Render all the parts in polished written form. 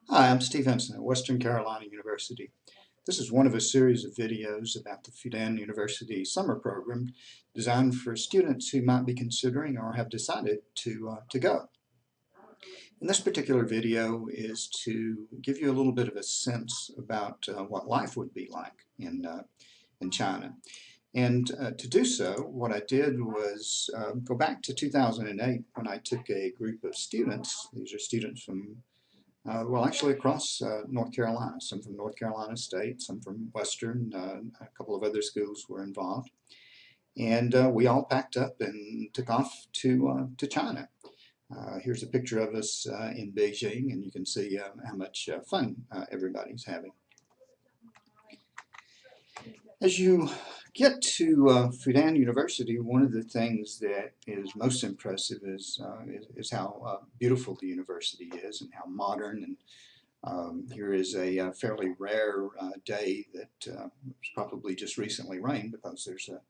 Hi, I'm Steve Henson at Western Carolina University. This is one of a series of videos about the Fudan University summer program designed for students who might be considering or have decided to go. And this particular video is to give you a little bit of a sense about what life would be like in China. And to do so, what I did was go back to 2008 when I took a group of students. These are students from well, actually across North Carolina, some from North Carolina State, some from Western, a couple of other schools were involved. And we all packed up and took off to China. Here's a picture of us in Beijing, and you can see how much fun everybody's having. As you get to Fudan University, one of the things that is most impressive is how beautiful the university is and how modern and here is a fairly rare day that it's probably just recently rained because there's a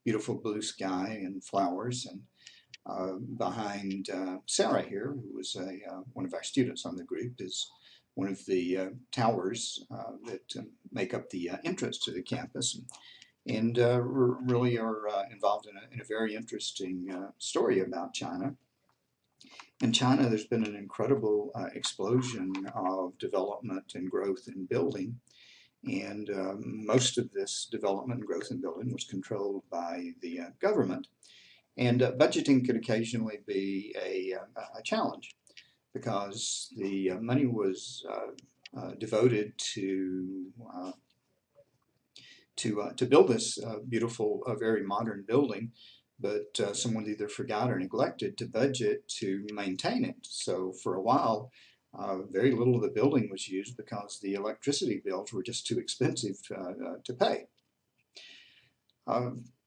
beautiful blue sky and flowers. And behind Sarah here, who was one of our students on the group, is one of the towers that make up the entrance to the campus. And really are involved in a very interesting story about China. In China, there's been an incredible explosion of development and growth in building. And most of this development and growth in building was controlled by the government. And budgeting could occasionally be a challenge because the money was devoted to build this beautiful, very modern building, but someone either forgot or neglected to budget to maintain it. So for a while, very little of the building was used because the electricity bills were just too expensive to pay.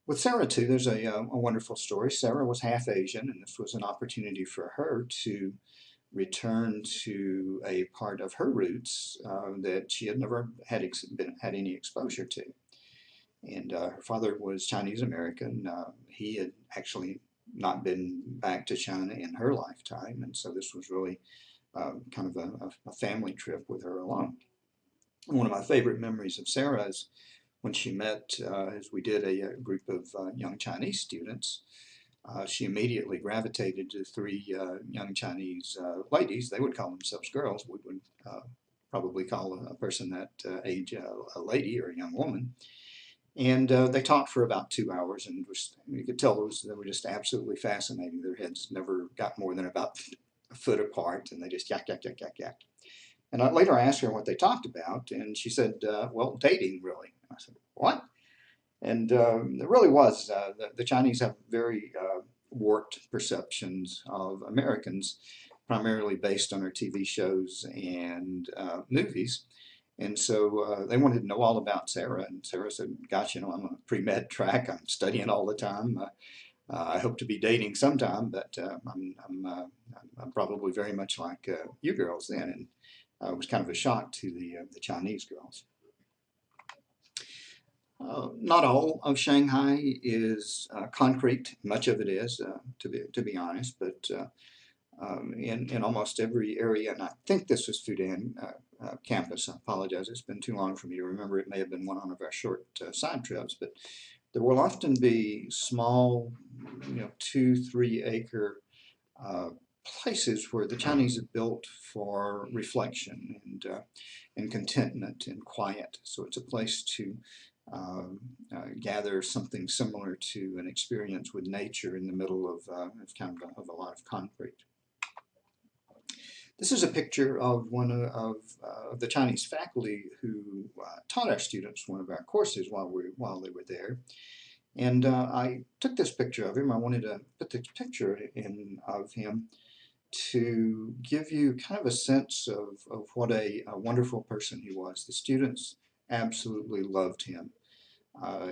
With Sarah too, there's a wonderful story. Sarah was half Asian, and this was an opportunity for her to return to a part of her roots that she had never had any exposure to. And her father was Chinese American. He had actually not been back to China in her lifetime, and so this was really kind of a family trip with her alone. One of my favorite memories of Sarah is when she met, as we did a group of young Chinese students. She immediately gravitated to three young Chinese ladies. They would call themselves girls. We would probably call a person that age a lady or a young woman. And they talked for about 2 hours, and you could tell they were just absolutely fascinating. Their heads never got more than about a foot apart, and they just yak, yak, yak, yak, yak. And later I asked her what they talked about, and she said, well, dating, really. I said, what? And it really was. The Chinese have very warped perceptions of Americans, primarily based on our TV shows and movies. And so they wanted to know all about Sarah. And Sarah said, gosh, I'm on a pre-med track. I'm studying all the time. I hope to be dating sometime, but I'm probably very much like you girls then. And it was kind of a shock to the Chinese girls. Not all of Shanghai is concrete. Much of it is, to be honest, but in almost every area, and I think this was Fudan campus. I apologize, it's been too long for me to remember. It may have been one of our short side trips, but there will often be small, 2, 3 acre uh, places where the Chinese have built for reflection and contentment and quiet. So it's a place to gather something similar to an experience with nature in the middle of of a lot of concrete. This is a picture of one of the Chinese faculty who taught our students one of our courses while they were there. And I took this picture of him. I wanted to put this picture in of him to give you kind of a sense of what a wonderful person he was. The students absolutely loved him.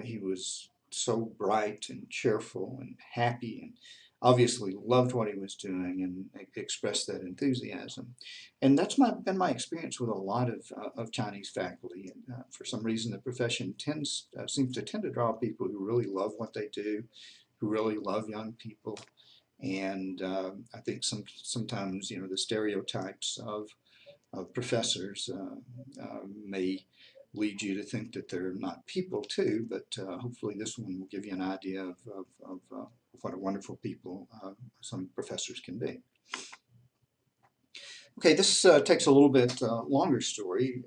He was so bright and cheerful and happy and obviously loved what he was doing and expressed that enthusiasm. And that's been my experience with a lot of Chinese faculty. And, for some reason, the profession seems to tend to draw people who really love what they do, who really love young people. And I think sometimes, the stereotypes of of professors may lead you to think that they're not people too, but hopefully this one will give you an idea of what a wonderful people some professors can be. Okay, this takes a little bit longer story.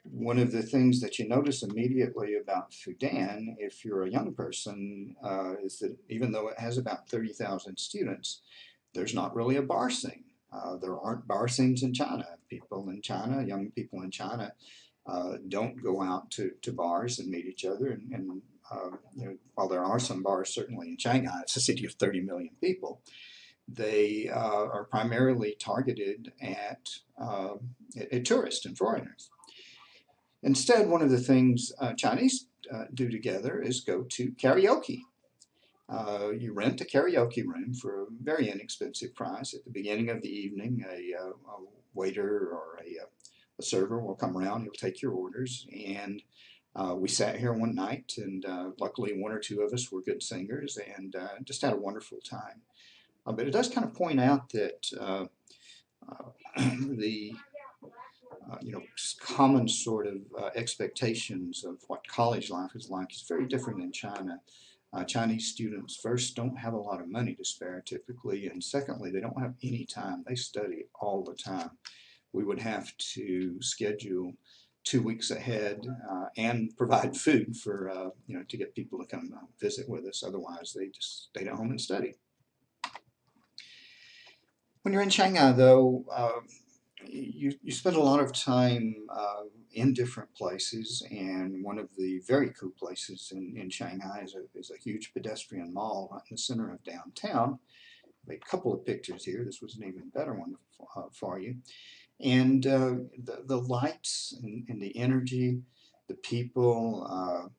One of the things that you notice immediately about Fudan, if you're a young person, is that even though it has about 30,000 students, there's not really a bar scene. There aren't bar scenes in China. People in China, young people in China, don't go out to bars and meet each other. And you know, while there are some bars, certainly in Shanghai, it's a city of 30 million people, they are primarily targeted at tourists and foreigners. Instead, one of the things Chinese do together is go to karaoke. You rent a karaoke room for a very inexpensive price. At the beginning of the evening, a waiter or a server will come around, he'll take your orders, and we sat here one night, and luckily one or two of us were good singers, and just had a wonderful time. But it does kind of point out that the you know, common sort of expectations of what college life is like is very different in China. Chinese students, first, don't have a lot of money to spare typically, and secondly, they don't have any time. They study all the time. We would have to schedule 2 weeks ahead and provide food for you know, to get people to come visit with us. Otherwise, they just stayed at home and studied. When you're in Shanghai, though, you spend a lot of time in different places, and one of the very cool places in Shanghai is a huge pedestrian mall right in the center of downtown. A couple of pictures here. This was an even better one for you. And the lights and the energy, the people,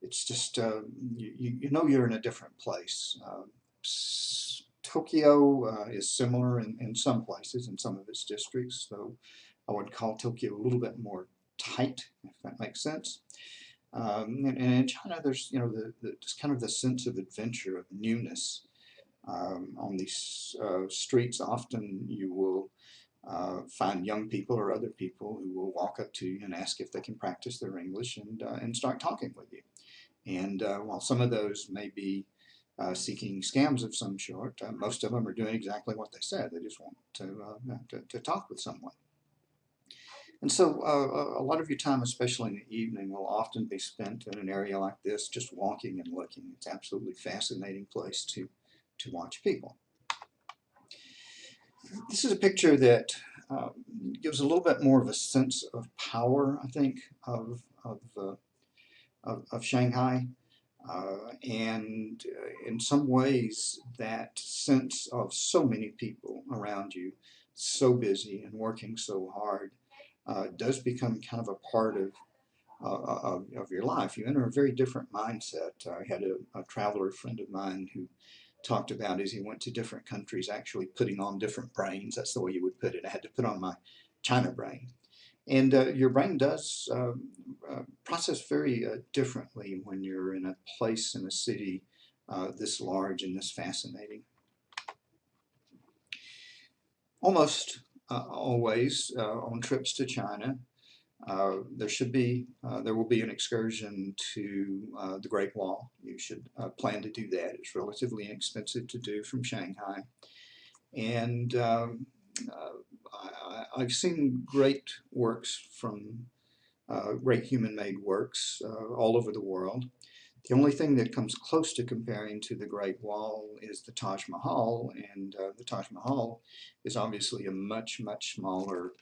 it's just, you know you're in a different place. Tokyo is similar in some places, in some of its districts, so I would call Tokyo a little bit more tight, if that makes sense. And in China, there's, you know, just kind of the sense of adventure, of newness. On these streets, often you will find young people or other people who will walk up to you and ask if they can practice their English and start talking with you. And while some of those may be seeking scams of some sort, most of them are doing exactly what they said. They just want to talk with someone. And so a lot of your time, especially in the evening, will often be spent in an area like this, just walking and looking. It's an absolutely fascinating place to watch people. This is a picture that gives a little bit more of a sense of power, I think, of Shanghai. And in some ways, that sense of so many people around you, so busy and working so hard, does become kind of a part of your life. You enter a very different mindset. I had a traveler friend of mine who talked about as he went to different countries actually putting on different brains. That's the way you would put it. I had to put on my China brain. And your brain does process very differently when you're in a place in a city this large and this fascinating. Almost always on trips to China, there will be an excursion to the Great Wall. You should plan to do that. It's relatively inexpensive to do from Shanghai. And I've seen great works from great human-made works all over the world. The only thing that comes close to comparing to the Great Wall is the Taj Mahal, and the Taj Mahal is obviously a much, much smaller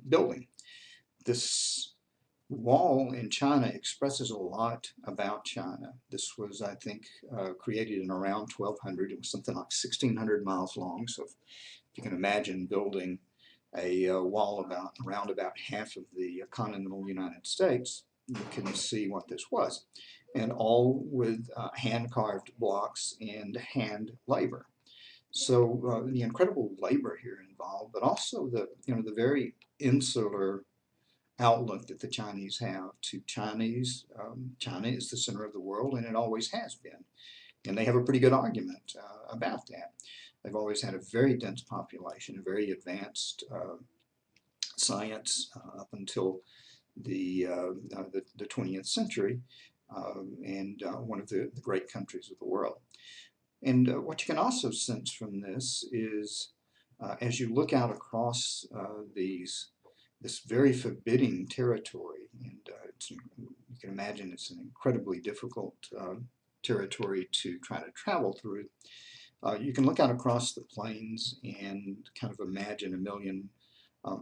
building. This wall in China expresses a lot about China. This was, I think, created in around 1200. It was something like 1,600 miles long. So if you can imagine building a wall around about half of the continental United States, you can see what this was. And all with hand-carved blocks and hand labor. So the incredible labor here involved, but also the very insular outlook that the Chinese have to Chinese. China is the center of the world, and it always has been. And they have a pretty good argument about that. They've always had a very dense population, a very advanced science up until the 20th century, and one of the great countries of the world. And what you can also sense from this is, as you look out across this very forbidding territory, and you can imagine it's an incredibly difficult territory to try to travel through. You can look out across the plains and kind of imagine a million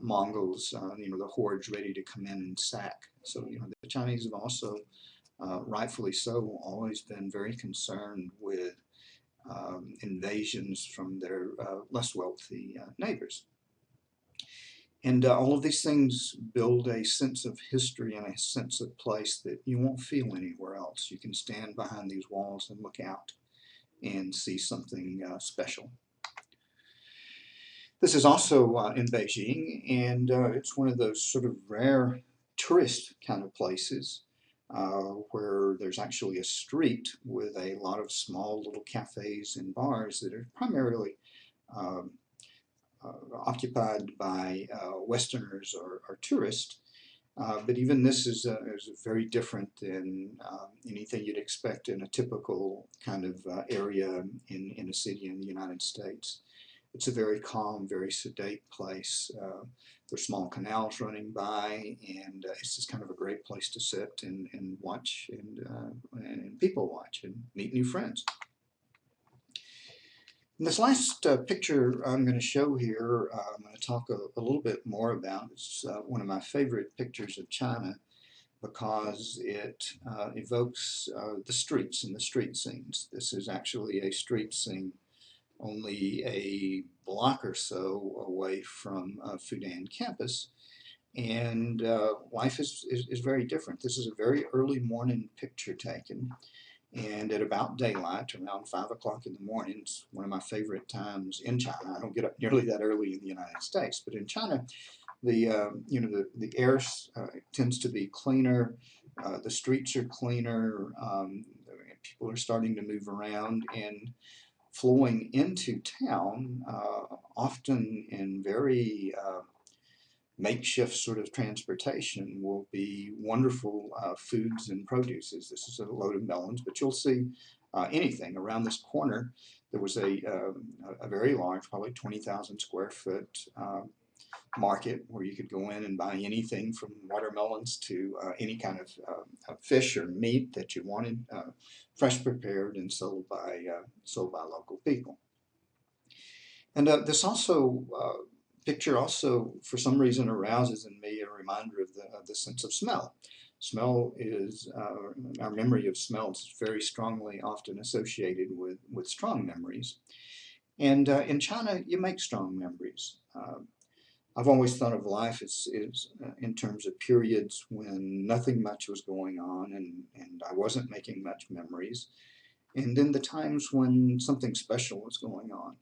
Mongols, the hordes ready to come in and sack. So, the Chinese have also, rightfully so, always been very concerned with invasions from their less wealthy neighbors. And all of these things build a sense of history and a sense of place that you won't feel anywhere else. You can stand behind these walls and look out and see something special. This is also in Beijing, and it's one of those sort of rare tourist kind of places where there's actually a street with a lot of small little cafes and bars that are primarily um, occupied by Westerners or tourists. But even this is very different than anything you'd expect in a typical kind of area in a city in the United States. It's a very calm, very sedate place. There's small canals running by, and it's just kind of a great place to sit and watch and people watch and meet new friends. And this last picture I'm going to show here, I'm going to talk a little bit more about. It's one of my favorite pictures of China because it evokes the streets and the street scenes. This is actually a street scene only a block or so away from Fudan campus. And life is very different. This is a very early morning picture taken. And at about daylight, around 5 o'clock in the morning, it's one of my favorite times in China. I don't get up nearly that early in the United States, but in China, the air tends to be cleaner, the streets are cleaner, people are starting to move around, and flowing into town, often in very makeshift sort of transportation, will be wonderful foods and produces. This is a load of melons, but you'll see anything. Around this corner, there was a very large, probably 20,000 square foot market where you could go in and buy anything from watermelons to any kind of fish or meat that you wanted, fresh prepared and sold by local people. And this picture also, for some reason, arouses in me a reminder of the sense of smell. Smell is, our memory of smells is very strongly often associated with strong memories. And in China, you make strong memories. I've always thought of life as in terms of periods when nothing much was going on and I wasn't making much memories, and then the times when something special was going on.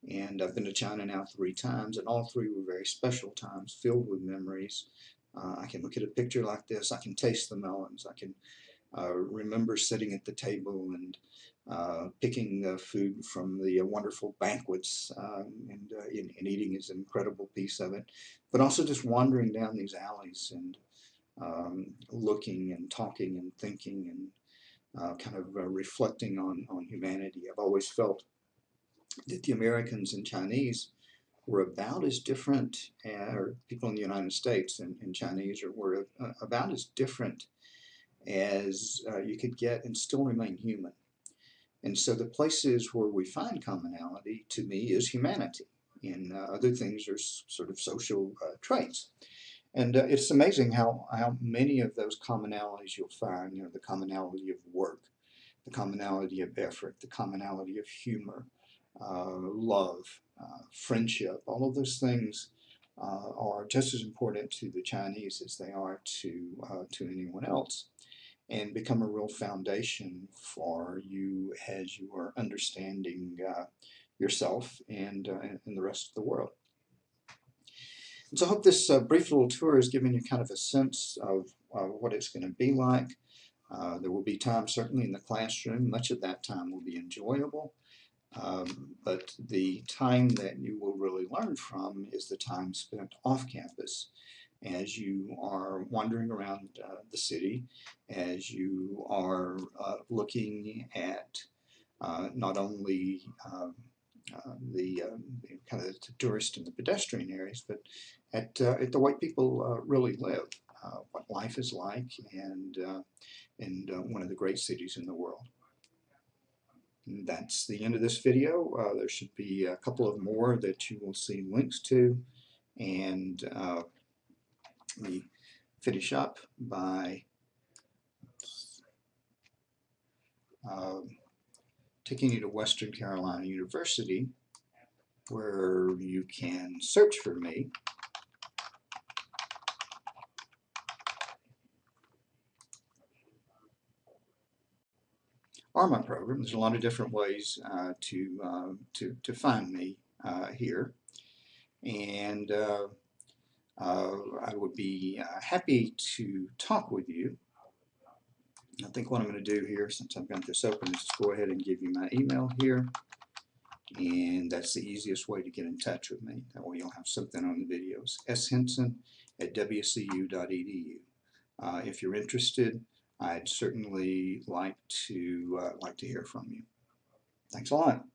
And I've been to China now 3 times, and all 3 were very special times filled with memories. I can look at a picture like this, I can taste the melons, I can remember sitting at the table and picking food from the wonderful banquets and eating is an incredible piece of it, but also just wandering down these alleys and looking and talking and thinking and kind of reflecting on humanity. I've always felt that the Americans and Chinese were about as different, or people in the United States and Chinese were about as different as you could get and still remain human. And so the places where we find commonality, to me, is humanity. And other things are sort of social traits. And it's amazing how many of those commonalities you'll find, the commonality of work, the commonality of effort, the commonality of humor, love, friendship, all of those things are just as important to the Chinese as they are to anyone else, and become a real foundation for you as you are understanding yourself and the rest of the world. And so I hope this brief little tour has given you kind of a sense of what it's going to be like. There will be time certainly in the classroom. Much of that time will be enjoyable. But the time that you will really learn from is the time spent off campus as you are wandering around the city, as you are looking at not only the kind of the tourist and the pedestrian areas, but at the way people really live, what life is like, and one of the great cities in the world. And that's the end of this video. There should be a couple of more that you will see links to, and we finish up by uh, taking you to Western Carolina University, where you can search for me. Or my program. There's a lot of different ways to find me here, and I would be happy to talk with you. I think what I'm going to do here, since I've got this open, is just go ahead and give you my email here, and that's the easiest way to get in touch with me. That way you'll have something on the videos. shenson@wcu.edu. If you're interested, I'd certainly like to hear from you. Thanks a lot.